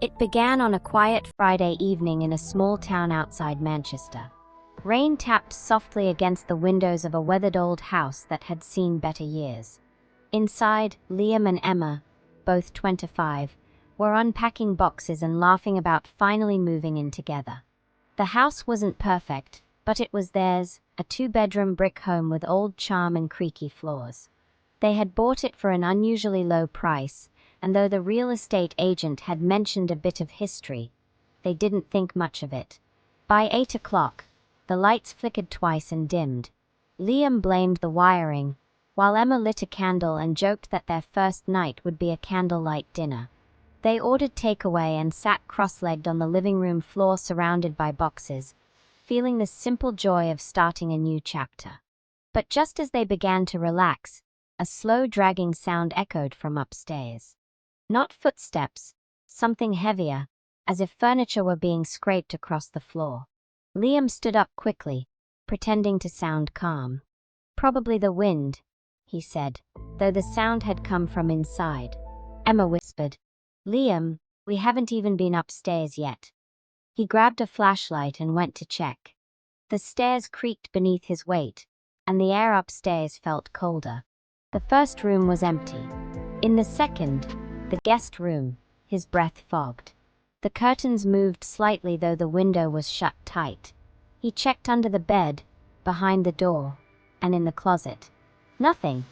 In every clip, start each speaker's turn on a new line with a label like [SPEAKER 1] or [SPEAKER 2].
[SPEAKER 1] It began on a quiet Friday evening in a small town outside Manchester. Rain tapped softly against the windows of a weathered old house that had seen better years. Inside, Liam and Emma, both 25, were unpacking boxes and laughing about finally moving in together. The house wasn't perfect, but it was theirs, a two-bedroom brick home with old charm and creaky floors. They had bought it for an unusually low price, and though the real estate agent had mentioned a bit of history, they didn't think much of it. By 8 o'clock, the lights flickered twice and dimmed. Liam blamed the wiring, while Emma lit a candle and joked that their first night would be a candlelight dinner. They ordered takeaway and sat cross-legged on the living room floor surrounded by boxes, feeling the simple joy of starting a new chapter. But just as they began to relax, a slow dragging sound echoed from upstairs. Not footsteps, something heavier, as if furniture were being scraped across the floor. Liam stood up quickly, pretending to sound calm. "Probably the wind," he said, though the sound had come from inside. Emma whispered, "Liam, we haven't even been upstairs yet." He grabbed a flashlight and went to check. The stairs creaked beneath his weight, and the air upstairs felt colder. The first room was empty. In the second, the guest room, his breath fogged. The curtains moved slightly though the window was shut tight. He checked under the bed, behind the door, and in the closet. Nothing.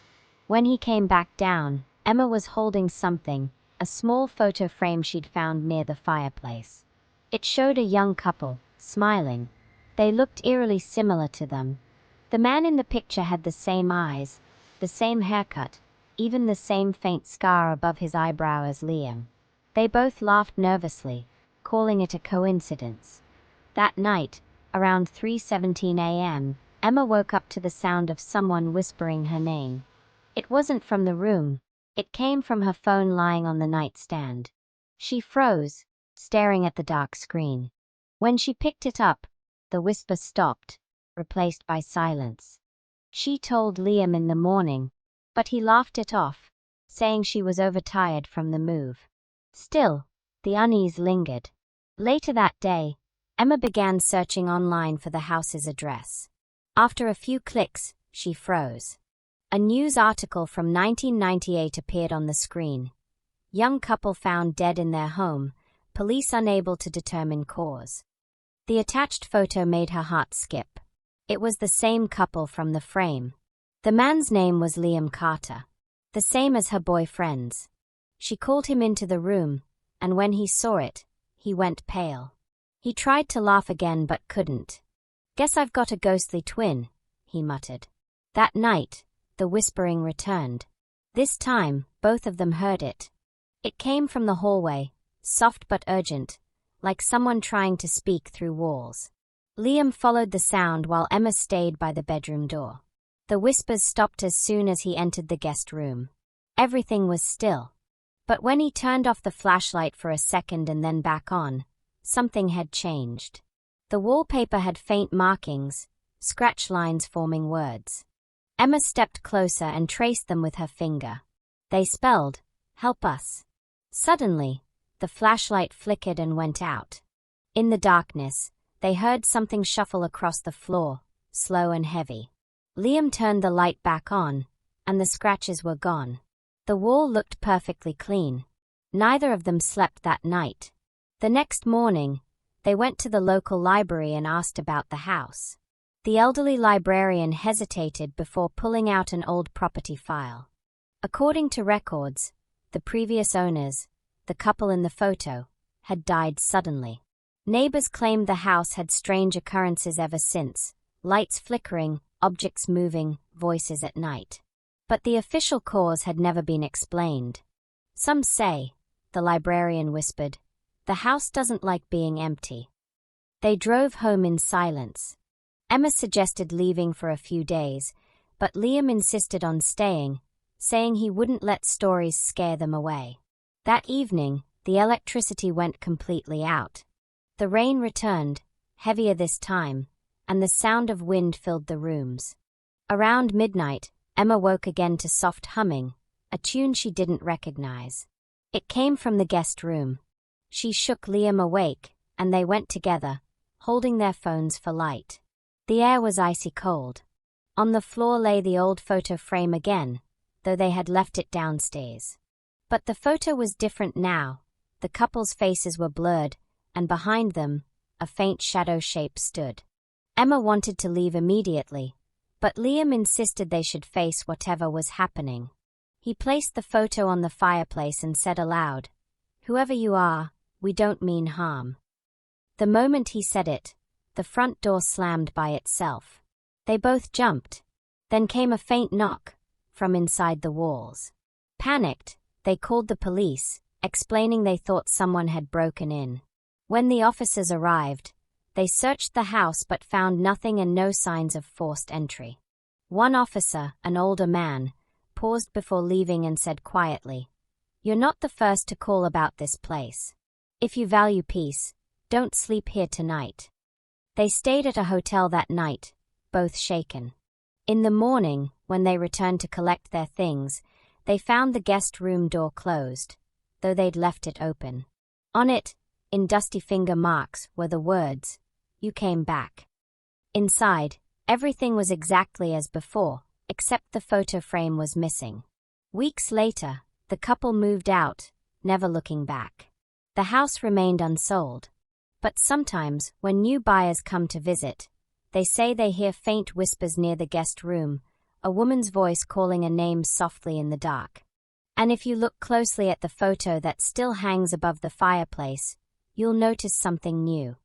[SPEAKER 1] When he came back down, Emma was holding something, a small photo frame she'd found near the fireplace. It showed a young couple, smiling. They looked eerily similar to them. The man in the picture had the same eyes, the same haircut, even the same faint scar above his eyebrow as Liam. They both laughed nervously, calling it a coincidence. That night, around 3:17 a.m., Emma woke up to the sound of someone whispering her name. It wasn't from the room. It came from her phone lying on the nightstand. She froze, staring at the dark screen. When she picked it up, the whisper stopped, replaced by silence. She told Liam in the morning, but he laughed it off, saying she was overtired from the move. Still, the unease lingered. Later that day, Emma began searching online for the house's address. After a few clicks, she froze. A news article from 1998 appeared on the screen. Young couple found dead in their home, police unable to determine cause. The attached photo made her heart skip. It was the same couple from the frame. The man's name was Liam Carter, the same as her boyfriend's. She called him into the room, and when he saw it, he went pale. He tried to laugh again but couldn't. "Guess I've got a ghostly twin," he muttered. That night, the whispering returned. This time, both of them heard it. It came from the hallway, soft but urgent, like someone trying to speak through walls. Liam followed the sound while Emma stayed by the bedroom door. The whispers stopped as soon as he entered the guest room. Everything was still. But when he turned off the flashlight for a second and then back on, something had changed. The wallpaper had faint markings, scratch lines forming words. Emma stepped closer and traced them with her finger. They spelled, "Help us." Suddenly, the flashlight flickered and went out. In the darkness, they heard something shuffle across the floor, slow and heavy. Liam turned the light back on, and the scratches were gone. The wall looked perfectly clean. Neither of them slept that night. The next morning, they went to the local library and asked about the house. The elderly librarian hesitated before pulling out an old property file. According to records, the previous owners, the couple in the photo, had died suddenly. Neighbors claimed the house had strange occurrences ever since, lights flickering, objects moving, voices at night. But the official cause had never been explained. "Some say," the librarian whispered, "the house doesn't like being empty." They drove home in silence. Emma suggested leaving for a few days, but Liam insisted on staying, saying he wouldn't let stories scare them away. That evening, the electricity went completely out. The rain returned, heavier this time, and the sound of wind filled the rooms. Around midnight, Emma woke again to soft humming, a tune she didn't recognize. It came from the guest room. She shook Liam awake, and they went together, holding their phones for light. The air was icy cold. On the floor lay the old photo frame again, though they had left it downstairs. But the photo was different now. The couple's faces were blurred, and behind them, a faint shadow shape stood. Emma wanted to leave immediately, but Liam insisted they should face whatever was happening. He placed the photo on the fireplace and said aloud, "Whoever you are, we don't mean harm." The moment he said it, the front door slammed by itself. They both jumped. Then came a faint knock from inside the walls. Panicked, they called the police, explaining they thought someone had broken in. When the officers arrived, they searched the house but found nothing and no signs of forced entry. One officer, an older man, paused before leaving and said quietly, "You're not the first to call about this place. If you value peace, don't sleep here tonight." They stayed at a hotel that night, both shaken. In the morning, when they returned to collect their things, they found the guest room door closed, though they'd left it open. On it, in dusty finger marks, were the words, "You came back." Inside, everything was exactly as before, except the photo frame was missing. Weeks later, the couple moved out, never looking back. The house remained unsold. But sometimes, when new buyers come to visit, they say they hear faint whispers near the guest room, a woman's voice calling a name softly in the dark. And if you look closely at the photo that still hangs above the fireplace, you'll notice something new.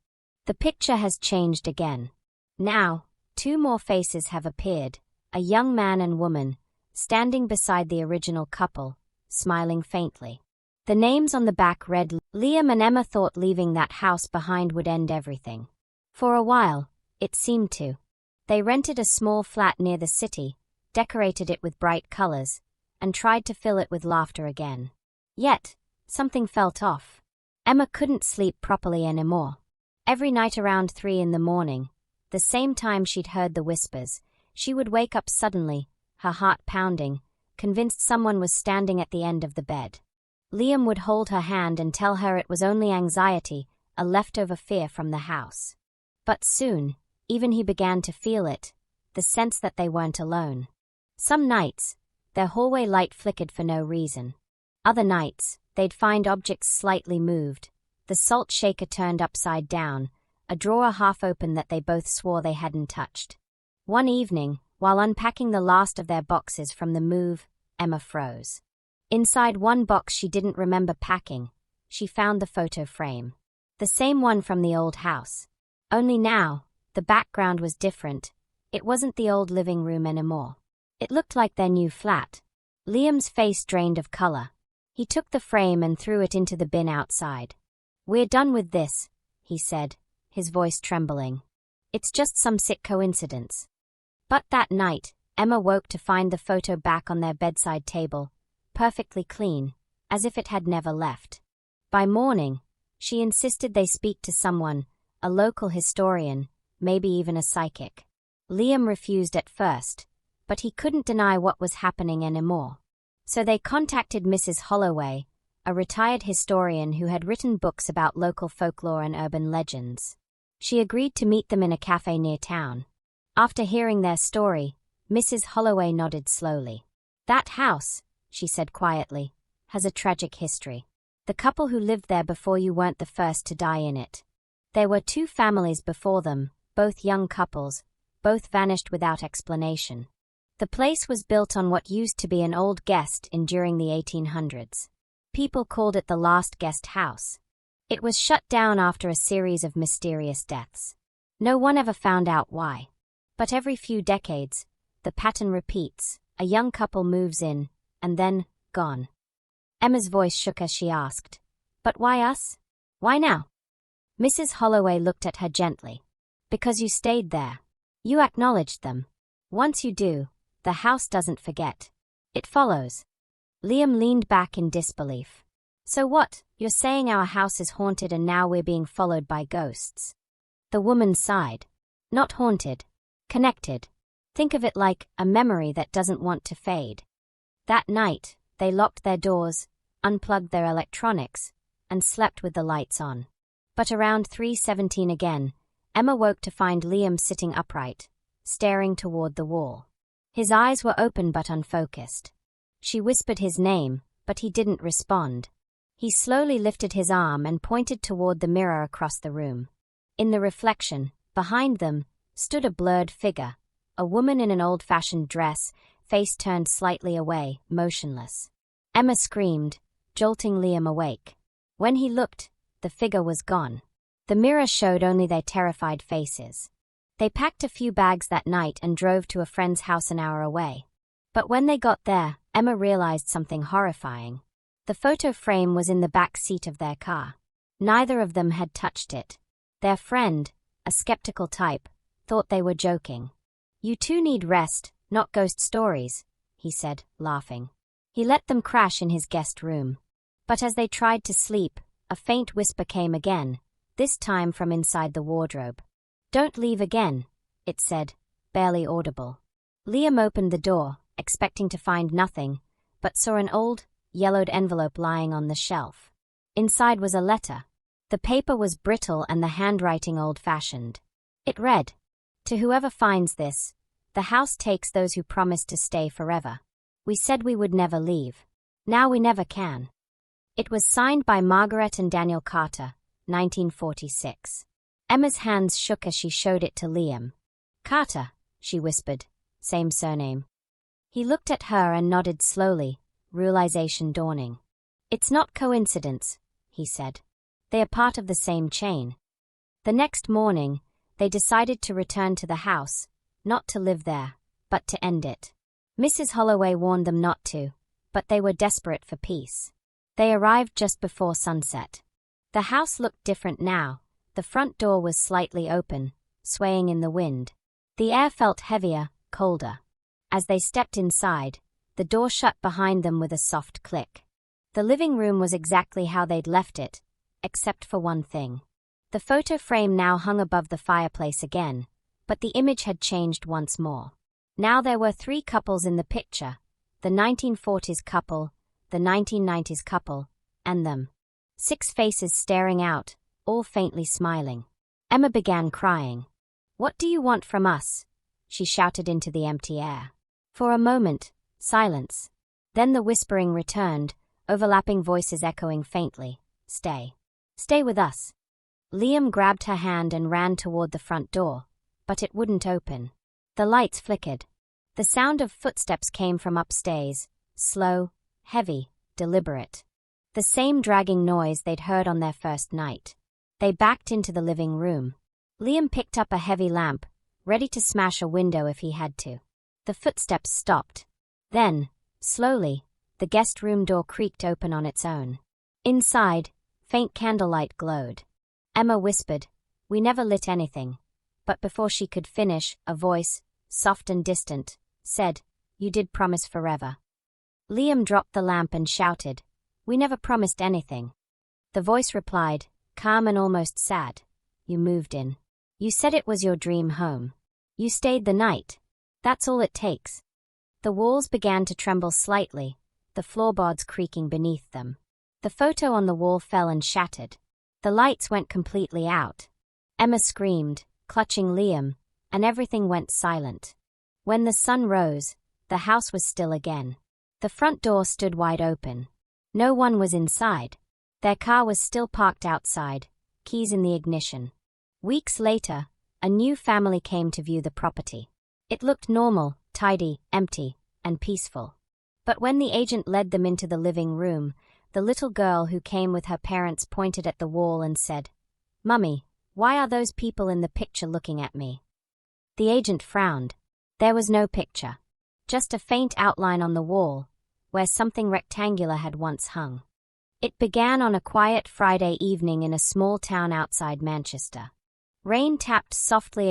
[SPEAKER 1] The picture has changed again. Now, two more faces have appeared, a young man and woman, standing beside the original couple, smiling faintly. The names on the back read, Liam and Emma thought leaving that house behind would end everything. For a while, it seemed to. They rented a small flat near the city, decorated it with bright colors, and tried to fill it with laughter again. Yet, something felt off. Emma couldn't sleep properly anymore. Every night around 3 in the morning, the same time she'd heard the whispers, she would wake up suddenly, her heart pounding, convinced someone was standing at the end of the bed. Liam would hold her hand and tell her it was only anxiety, a leftover fear from the house. But soon, even he began to feel it, the sense that they weren't alone. Some nights, their hallway light flickered for no reason. Other nights, they'd find objects slightly moved, the salt shaker turned upside down, a drawer half open that they both swore they hadn't touched. One evening, while unpacking the last of their boxes from the move, Emma froze. Inside one box she didn't remember packing, she found the photo frame. The same one from the old house. Only now, the background was different. It wasn't the old living room anymore. It looked like their new flat. Liam's face drained of color. He took the frame and threw it into the bin outside. "We're done with this," he said, his voice trembling. "It's just some sick coincidence." But that night, Emma woke to find the photo back on their bedside table, perfectly clean, as if it had never left. By morning, she insisted they speak to someone, a local historian, maybe even a psychic. Liam refused at first, but he couldn't deny what was happening anymore. So they contacted Mrs. Holloway, a retired historian who had written books about local folklore and urban legends. She agreed to meet them in a cafe near town. After hearing their story, Mrs. Holloway nodded slowly. "That house," she said quietly, "has a tragic history. The couple who lived there before you weren't the first to die in it. There were 2 families before them, both young couples, both vanished without explanation. The place was built on what used to be an old guest inn during the 1800s. People called it the last guest house. It was shut down after a series of mysterious deaths. No one ever found out why. But every few decades, the pattern repeats. A young couple moves in, and then, gone." Emma's voice shook as she asked, "But why us? Why now?" Mrs. Holloway looked at her gently. "Because you stayed there. You acknowledged them. Once you do, the house doesn't forget. It follows." Liam leaned back in disbelief. "So what, you're saying our house is haunted and now we're being followed by ghosts?" The woman sighed. "Not haunted. Connected. Think of it like a memory that doesn't want to fade." That night, they locked their doors, unplugged their electronics, and slept with the lights on. But around 3:17 again, Emma woke to find Liam sitting upright, staring toward the wall. His eyes were open but unfocused. She whispered his name, but he didn't respond. He slowly lifted his arm and pointed toward the mirror across the room. In the reflection, behind them, stood a blurred figure, a woman in an old-fashioned dress, face turned slightly away, motionless. Emma screamed, jolting Liam awake. When he looked, the figure was gone. The mirror showed only their terrified faces. They packed a few bags that night and drove to a friend's house an hour away. But when they got there, Emma realized something horrifying. The photo frame was in the back seat of their car. Neither of them had touched it. Their friend, a skeptical type, thought they were joking. "You two need rest, not ghost stories," he said, laughing. He let them crash in his guest room. But as they tried to sleep, a faint whisper came again, this time from inside the wardrobe. "Don't leave again," it said, barely audible. Liam opened the door, expecting to find nothing, but saw an old, yellowed envelope lying on the shelf. Inside was a letter. The paper was brittle and the handwriting old-fashioned. It read, "To whoever finds this, the house takes those who promised to stay forever. We said we would never leave. Now we never can." It was signed by Margaret and Daniel Carter, 1946. Emma's hands shook as she showed it to Liam. "Carter," she whispered, "same surname." He looked at her and nodded slowly, realization dawning. "It's not coincidence," he said. "They are part of the same chain." The next morning, they decided to return to the house, not to live there, but to end it. Mrs. Holloway warned them not to, but they were desperate for peace. They arrived just before sunset. The house looked different now. The front door was slightly open, swaying in the wind. The air felt heavier, colder. As they stepped inside, the door shut behind them with a soft click. The living room was exactly how they'd left it, except for one thing. The photo frame now hung above the fireplace again, but the image had changed once more. Now there were 3 couples in the picture, the 1940s couple, the 1990s couple, and them. 6 faces staring out, all faintly smiling. Emma began crying. "What do you want from us?" she shouted into the empty air. For a moment, silence. Then the whispering returned, overlapping voices echoing faintly. "Stay. Stay with us." Liam grabbed her hand and ran toward the front door, but it wouldn't open. The lights flickered. The sound of footsteps came from upstairs, slow, heavy, deliberate. The same dragging noise they'd heard on their first night. They backed into the living room. Liam picked up a heavy lamp, ready to smash a window if he had to. The footsteps stopped. Then, slowly, the guest room door creaked open on its own. Inside, faint candlelight glowed. Emma whispered, "We never lit anything." But before she could finish, a voice, soft and distant, said, "You did promise forever." Liam dropped the lamp and shouted, "We never promised anything." The voice replied, calm and almost sad, "You moved in. You said it was your dream home. You stayed the night. That's all it takes." The walls began to tremble slightly, the floorboards creaking beneath them. The photo on the wall fell and shattered. The lights went completely out. Emma screamed, clutching Liam, and everything went silent. When the sun rose, the house was still again. The front door stood wide open. No one was inside. Their car was still parked outside, keys in the ignition. Weeks later, a new family came to view the property. It looked normal, tidy, empty, and peaceful. But when the agent led them into the living room, the little girl who came with her parents pointed at the wall and said, "Mummy, why are those people in the picture looking at me?" The agent frowned. There was no picture. Just a faint outline on the wall, where something rectangular had once hung. It began on a quiet Friday evening in a small town outside Manchester. Rain tapped softly